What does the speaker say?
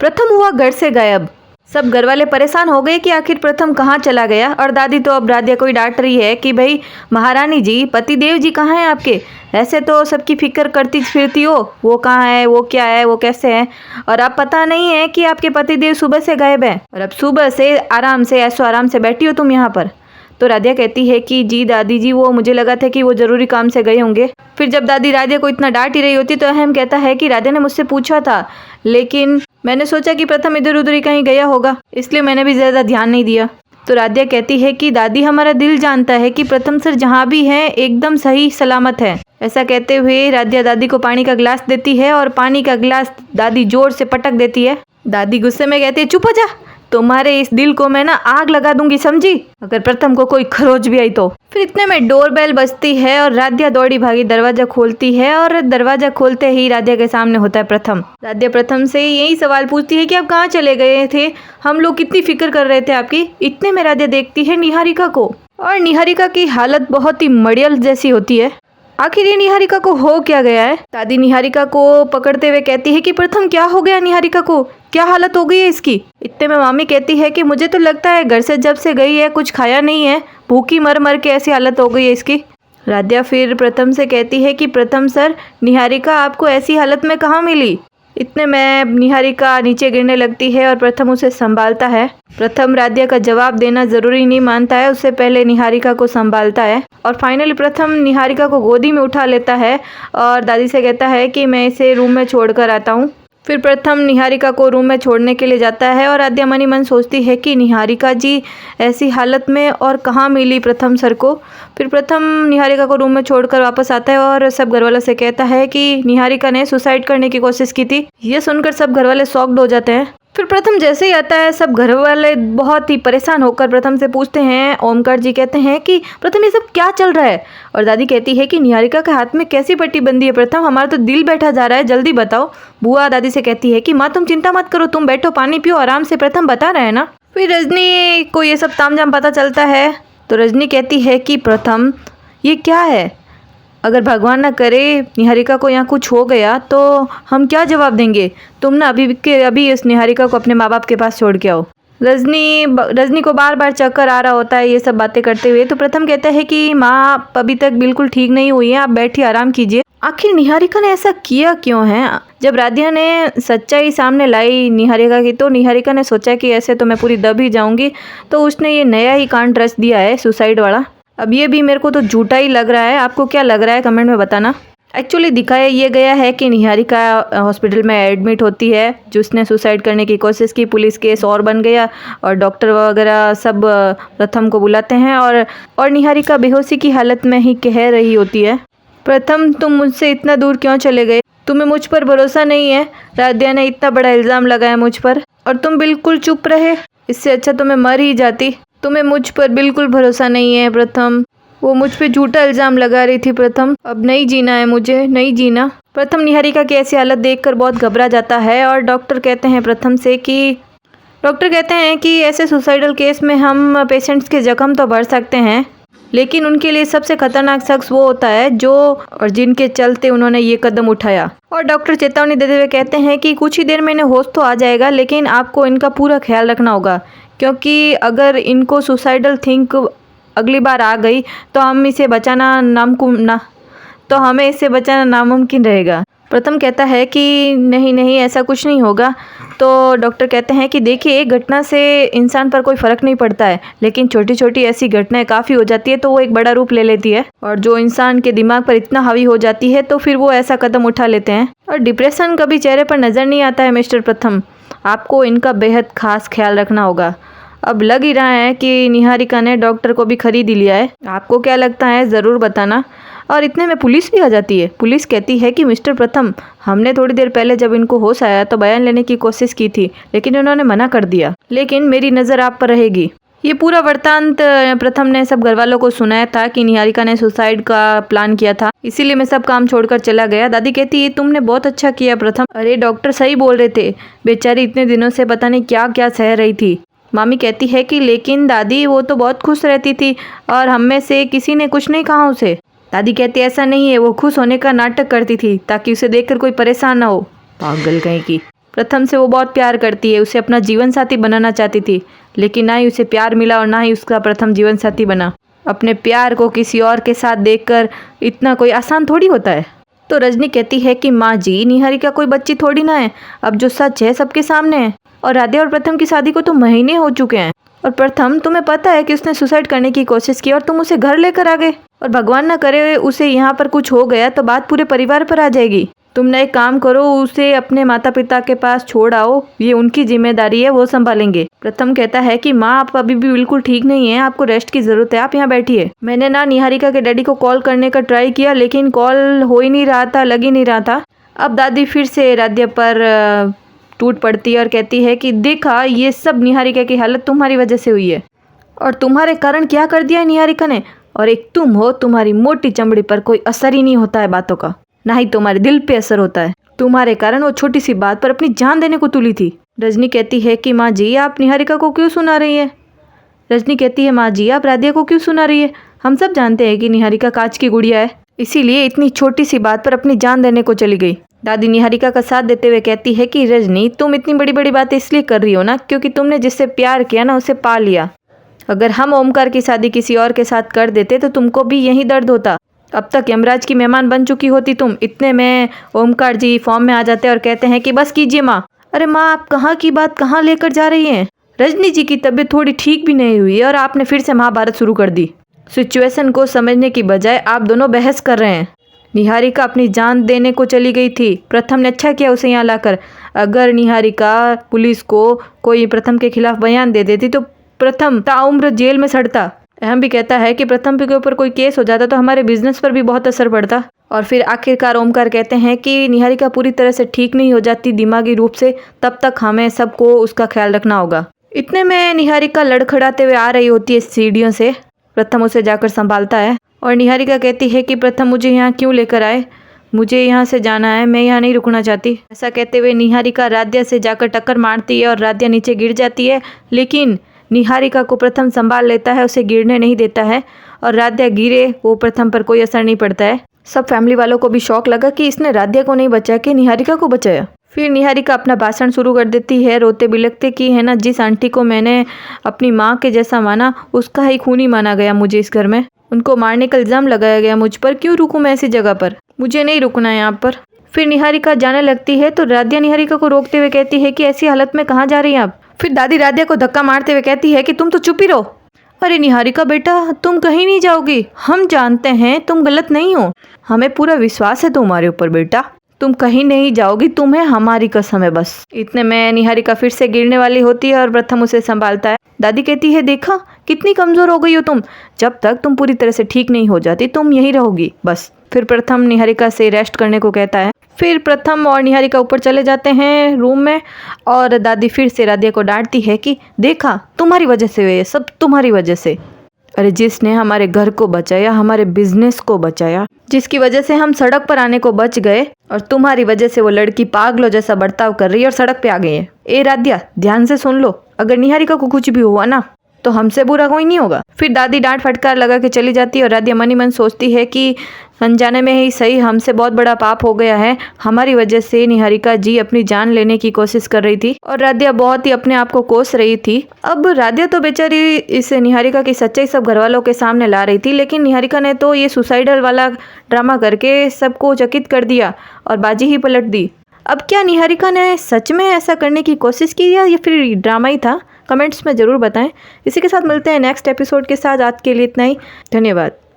प्रथम हुआ घर से गायब। सब घर वाले परेशान हो गए कि आखिर प्रथम कहाँ चला गया। और दादी तो अब राधिया को ही डांट रही है कि भाई महारानी जी, पतिदेव जी कहाँ हैं आपके? ऐसे तो सबकी फिक्र करती फिरती हो, वो कहाँ है, वो क्या है, वो कैसे है, और अब पता नहीं है कि आपके पतिदेव सुबह से गायब हैं और अब सुबह से आराम से ऐसो आराम से बैठी हो तुम यहाँ पर। तो राधिया कहती है कि जी दादी जी, वो मुझे लगा था कि वो ज़रूरी काम से गए होंगे। फिर जब दादी राधिया को इतना डांट ही रही होती तो अहम कहता है कि राधिया ने मुझसे पूछा था, लेकिन मैंने सोचा कि प्रथम इधर उधर ही कहीं गया होगा, इसलिए मैंने भी ज़्यादा ध्यान नहीं दिया। तो राधिया कहती है कि दादी, हमारा दिल जानता है कि प्रथम सर जहाँ भी हैं एकदम सही सलामत है। ऐसा कहते हुए राधिया दादी को पानी का गिलास देती है और पानी का गिलास दादी जोर से पटक देती है। दादी गुस्से में कहती है, चुप हो जा, तुम्हारे इस दिल को मैं ना आग लगा दूंगी, समझी, अगर प्रथम को कोई खरोच भी आई तो। फिर इतने में डोरबेल बजती है और राधिया दौड़ी भागी दरवाजा खोलती है और दरवाजा खोलते ही राधिया के सामने होता है प्रथम। राधिया प्रथम से यही सवाल पूछती है कि आप कहाँ चले गए थे, हम लोग कितनी फिक्र कर रहे थे आपकी। इतने में राधिया देखती है निहारिका को और निहारिका की हालत बहुत ही मड़ियल जैसी होती है। आखिर ये निहारिका को हो क्या गया है? दादी निहारिका को पकड़ते हुए कहती है कि प्रथम क्या हो गया निहारिका को, क्या हालत हो गई है इसकी। इतने में मामी कहती है कि मुझे तो लगता है घर से जब से गई है कुछ खाया नहीं है, भूखी मर मर के ऐसी हालत हो गई है इसकी। राधिया फिर प्रथम से कहती है कि प्रथम सर, निहारिका आपको ऐसी हालत में कहाँ मिली। इतने में निहारिका नीचे गिरने लगती है और प्रथम उसे संभालता है। प्रथम राधिया का जवाब देना ज़रूरी नहीं मानता है, उससे पहले निहारिका को संभालता है और फाइनली प्रथम निहारिका को गोदी में उठा लेता है और दादी से कहता है कि मैं इसे रूम में छोड़कर आता हूँ। फिर प्रथम निहारिका को रूम में छोड़ने के लिए जाता है और राधिया मनी मन सोचती है कि निहारिका जी ऐसी हालत में और कहाँ मिली प्रथम सर को। फिर प्रथम निहारिका को रूम में छोड़कर वापस आता है और सब घरवालों से कहता है कि निहारिका ने सुसाइड करने की कोशिश की थी। ये सुनकर सब घरवाले शॉक्ड हो जाते हैं। फिर प्रथम जैसे ही आता है सब घर वाले बहुत ही परेशान होकर प्रथम से पूछते हैं। ओमकार जी कहते हैं कि प्रथम ये सब क्या चल रहा है, और दादी कहती है कि निहारिका के हाथ में कैसी पट्टी बंदी है प्रथम, हमारा तो दिल बैठा जा रहा है, जल्दी बताओ। बुआ दादी से कहती है कि माँ तुम चिंता मत करो, तुम बैठो पानी पियो आराम से, प्रथम बता रहे हैं ना। फिर रजनी को ये सब तामझाम पता चलता है तो रजनी कहती है कि प्रथम ये क्या है, अगर भगवान ना करे निहारिका को यहाँ कुछ हो गया तो हम क्या जवाब देंगे, तुम ना अभी के अभी इस निहारिका को अपने माँ बाप के पास छोड़ के आओ। रजनी को बार बार चक्कर आ रहा होता है ये सब बातें करते हुए। तो प्रथम कहता है कि माँ अभी तक बिल्कुल ठीक नहीं हुई है, आप बैठिए आराम कीजिए। आखिर निहारिका ने ऐसा किया क्यों है? जब राधिया ने सच्चाई सामने लाई निहारिका की तो निहारिका ने सोचा कि ऐसे तो मैं पूरी दब ही जाऊंगी, तो उसने ये नया ही कांड रच दिया है सुसाइड वाला। अब ये भी मेरे को तो झूठा ही लग रहा है, आपको क्या लग रहा है कमेंट में बताना। एक्चुअली दिखाया ये गया है कि निहारिका हॉस्पिटल में एडमिट होती है, जिसने सुसाइड करने की कोशिश की, पुलिस केस और बन गया और डॉक्टर वगैरह सब प्रथम को बुलाते हैं और निहारिका बेहोशी की हालत में ही कह रही होती है, प्रथम तुम मुझसे इतना दूर क्यों चले गए, तुम्हें मुझ पर भरोसा नहीं है, राधिया ने इतना बड़ा इल्ज़ाम लगाया मुझ पर और तुम बिल्कुल चुप रहे, इससे अच्छा तो मैं मर ही जाती, तुम्हें मुझ पर बिल्कुल भरोसा नहीं है प्रथम, वो मुझ पे झूठा इल्ज़ाम लगा रही थी प्रथम, अब नहीं जीना है मुझे, नहीं जीना। प्रथम निहारिका की ऐसी हालत देखकर बहुत घबरा जाता है और डॉक्टर कहते हैं कि ऐसे सुसाइडल केस में हम पेशेंट्स के जख्म तो भर सकते हैं, लेकिन उनके लिए सबसे खतरनाक शख्स वो होता है जो और जिनके चलते उन्होंने ये कदम उठाया। और डॉक्टर चेतावनी देते हुए कहते हैं कि कुछ ही देर में इन्हें होश तो आ जाएगा, लेकिन आपको इनका पूरा ख्याल रखना होगा, क्योंकि अगर इनको सुसाइडल थिंक अगली बार आ गई तो हमें इसे बचाना नामुमकिन रहेगा। प्रथम कहता है कि नहीं ऐसा कुछ नहीं होगा। तो डॉक्टर कहते हैं कि देखिए एक घटना से इंसान पर कोई फ़र्क नहीं पड़ता है, लेकिन छोटी छोटी ऐसी घटनाएं काफ़ी हो जाती है तो वो एक बड़ा रूप ले लेती है, और जो इंसान के दिमाग पर इतना हावी हो जाती है तो फिर वो ऐसा कदम उठा लेते हैं। और डिप्रेशन कभी चेहरे पर नज़र नहीं आता है मिस्टर प्रथम, आपको इनका बेहद खास ख्याल रखना होगा। अब लग ही रहा है कि निहारिका ने डॉक्टर को भी खरीद ही लिया है, आपको क्या लगता है ज़रूर बताना। और इतने में पुलिस भी आ जाती है। पुलिस कहती है कि मिस्टर प्रथम, हमने थोड़ी देर पहले जब इनको होश आया तो बयान लेने की कोशिश की थी, लेकिन उन्होंने मना कर दिया, लेकिन मेरी नज़र आप पर रहेगी। ये पूरा वृत्तांत प्रथम ने सब घर वालों को सुनाया था कि निहारिका ने सुसाइड का प्लान किया था, इसीलिए मैं सब काम छोड़कर चला गया। दादी कहती है तुमने बहुत अच्छा किया प्रथम, अरे डॉक्टर सही बोल रहे थे, बेचारी इतने दिनों से पता नहीं क्या क्या सह रही थी। मामी कहती है कि लेकिन दादी वो तो बहुत खुश रहती थी और हम में से किसी ने कुछ नहीं कहा उसे। दादी कहती ऐसा नहीं है, वो खुश होने का नाटक करती थी ताकि उसे देखकर कोई परेशान ना हो, पागल कहीं की। प्रथम से वो बहुत प्यार करती है, उसे अपना जीवन साथी बनाना चाहती थी, लेकिन ना ही उसे प्यार मिला और ना ही उसका प्रथम जीवन साथी बना। अपने प्यार को किसी और के साथ देखकर इतना कोई आसान थोड़ी होता है। तो रजनी कहती है कि माँ जी, निहारिका कोई बच्ची थोड़ी ना है, अब जो सच है सबके सामने है। और राध्या और प्रथम की शादी को तो महीने हो चुके हैं, और प्रथम तुम्हें पता है कि उसने सुसाइड करने की कोशिश की और तुम उसे घर लेकर आ गए। और भगवान ना करे उसे यहाँ पर कुछ हो गया तो बात पूरे परिवार पर आ जाएगी। तुम ना एक काम करो, उसे अपने माता पिता के पास छोड़ आओ, ये उनकी जिम्मेदारी है, वो संभालेंगे। प्रथम कहता है कि माँ आप अभी भी बिल्कुल ठीक नहीं है, आपको रेस्ट की जरूरत है, आप यहाँ बैठिए। मैंने ना निहारिका के डैडी को कॉल करने का ट्राई किया, लेकिन कॉल हो ही नहीं रहा था, लग ही नहीं रहा था। अब दादी फिर से राध्या पर टूट पड़ती है और कहती है कि देखा, ये सब निहारिका की हालत तुम्हारी वजह से हुई है, और तुम्हारे कारण क्या कर दिया है निहारिका ने। और एक तुम हो, तुम्हारी मोटी चमड़ी पर कोई असर ही नहीं होता है बातों का, ना ही तुम्हारे दिल पे असर होता है। तुम्हारे कारण वो छोटी सी बात पर अपनी जान देने को तुली थी। रजनी कहती है कि माँ जी आप निहारिका को क्यों सुना रही है। रजनी कहती है माँ जी आप राध्या को क्यों सुना रही है। हम सब जानते हैं कि निहारिका कांच की गुड़िया है, इसीलिए इतनी छोटी सी बात पर अपनी जान देने को चली गई। दादी निहारिका का साथ देते हुए कहती है कि रजनी तुम इतनी बड़ी बड़ी बातें इसलिए कर रही हो ना, क्योंकि तुमने जिससे प्यार किया ना उसे पा लिया। अगर हम ओमकार की शादी किसी और के साथ कर देते तो तुमको भी यही दर्द होता। अब तक यमराज की मेहमान बन चुकी होती तुम। इतने में ओमकार जी फॉर्म में आ जाते और कहते हैं कि बस कीजिए माँ। अरे माँ आप कहाँ की बात कहाँ लेकर जा रही हैं। रजनी जी की तबीयत थोड़ी ठीक भी नहीं हुई और आपने फिर से महाभारत शुरू कर दी। सिचुएशन को समझने की बजाय आप दोनों बहस कर रहे हैं। निहारिका अपनी जान देने को चली गई थी, प्रथम ने अच्छा किया उसे यहाँ लाकर। अगर निहारिका पुलिस को कोई प्रथम के खिलाफ बयान दे देती तो प्रथम ताउम्र जेल में सड़ता। अहम भी कहता है कि प्रथम के ऊपर कोई केस हो जाता तो हमारे बिजनेस पर भी बहुत असर पड़ता। और फिर आखिरकार ओमकार कहते हैं कि निहारिका पूरी तरह से ठीक नहीं हो जाती दिमागी रूप से, तब तक हमें सबको उसका ख्याल रखना होगा। इतने में निहारिका लड़खड़ाते हुए आ रही होती है सीढ़ियों से। प्रथम उसे जाकर संभालता है और निहारिका कहती है कि प्रथम मुझे यहाँ क्यों लेकर आए, मुझे यहाँ से जाना है, मैं यहाँ नहीं रुकना चाहती। ऐसा कहते हुए निहारिका राध्या से जाकर टक्कर मारती है और राध्या नीचे गिर जाती है, लेकिन निहारिका को प्रथम संभाल लेता है, उसे गिरने नहीं देता है। और राध्या गिरे वो प्रथम पर कोई असर नहीं पड़ता है। सब फैमिली वालों को भी शौक लगा कि इसने राध्या को नहीं बचाया कि निहारिका को बचाया। फिर निहारिका अपना भाषण शुरू कर देती है रोते बिलखते कि है ना, जिस आंटी को मैंने अपनी माँ के जैसा माना उसका ही खूनी माना गया मुझे इस घर में। उनको मारने का इल्ज़ाम लगाया गया मुझ पर, क्यों रुकूं मैं ऐसी जगह पर, मुझे नहीं रुकना है यहाँ पर। फिर निहारिका जाने लगती है तो राध्या निहारिका को रोकते हुए कहती है कि ऐसी हालत में कहाँ जा रही हैं आप। फिर दादी राध्या को धक्का मारते हुए कहती है कि तुम तो चुप ही रहो। अरे निहारिका बेटा तुम कहीं नहीं जाओगी, हम जानते हैं तुम गलत नहीं हो, हमें पूरा विश्वास है तुम्हारे ऊपर बेटा, तुम कहीं नहीं जाओगी, तुम्हें हमारी कसम है बस। इतने में निहारिका फिर से गिरने वाली होती है और प्रथम उसे संभालता है। दादी कहती है देखा कितनी कमजोर हो गई हो तुम, जब तक तुम पूरी तरह से ठीक नहीं हो जाती तुम यहीं रहोगी बस। फिर प्रथम निहारिका से रेस्ट करने को कहता है। फिर प्रथम और निहारिका ऊपर चले जाते हैं रूम में और दादी फिर से राध्या को डांटती है कि देखा तुम्हारी वजह से हुए, सब तुम्हारी वजह से। अरे जिसने हमारे घर को बचाया, हमारे बिजनेस को बचाया, जिसकी वजह से हम सड़क पर आने को बच गए, और तुम्हारी वजह से वो लड़की पागलों जैसा बर्ताव कर रही है और सड़क पे आ गई है। ए राध्या ध्यान से सुन लो, अगर निहारिका को कुछ भी हुआ ना तो हमसे बुरा कोई नहीं होगा। फिर दादी डांट फटकार लगा के चली जाती है और राध्या मन ही मन सोचती है कि अनजाने में ही सही हमसे बहुत बड़ा पाप हो गया है, हमारी वजह से निहारिका जी अपनी जान लेने की कोशिश कर रही थी और राध्या बहुत ही अपने आप को कोस रही थी। अब राध्या तो बेचारी इस निहारिका की सच्चाई सब घर वालों के सामने ला रही थी, लेकिन निहारिका ने तो ये सुसाइडल वाला ड्रामा करके सबको चकित कर दिया और बाजी ही पलट दी। अब क्या निहारिका ने सच में ऐसा करने की कोशिश की या फिर ड्रामा ही था, कमेंट्स में ज़रूर बताएं। इसी के साथ मिलते हैं नेक्स्ट एपिसोड के साथ। आज के लिए इतना ही, धन्यवाद।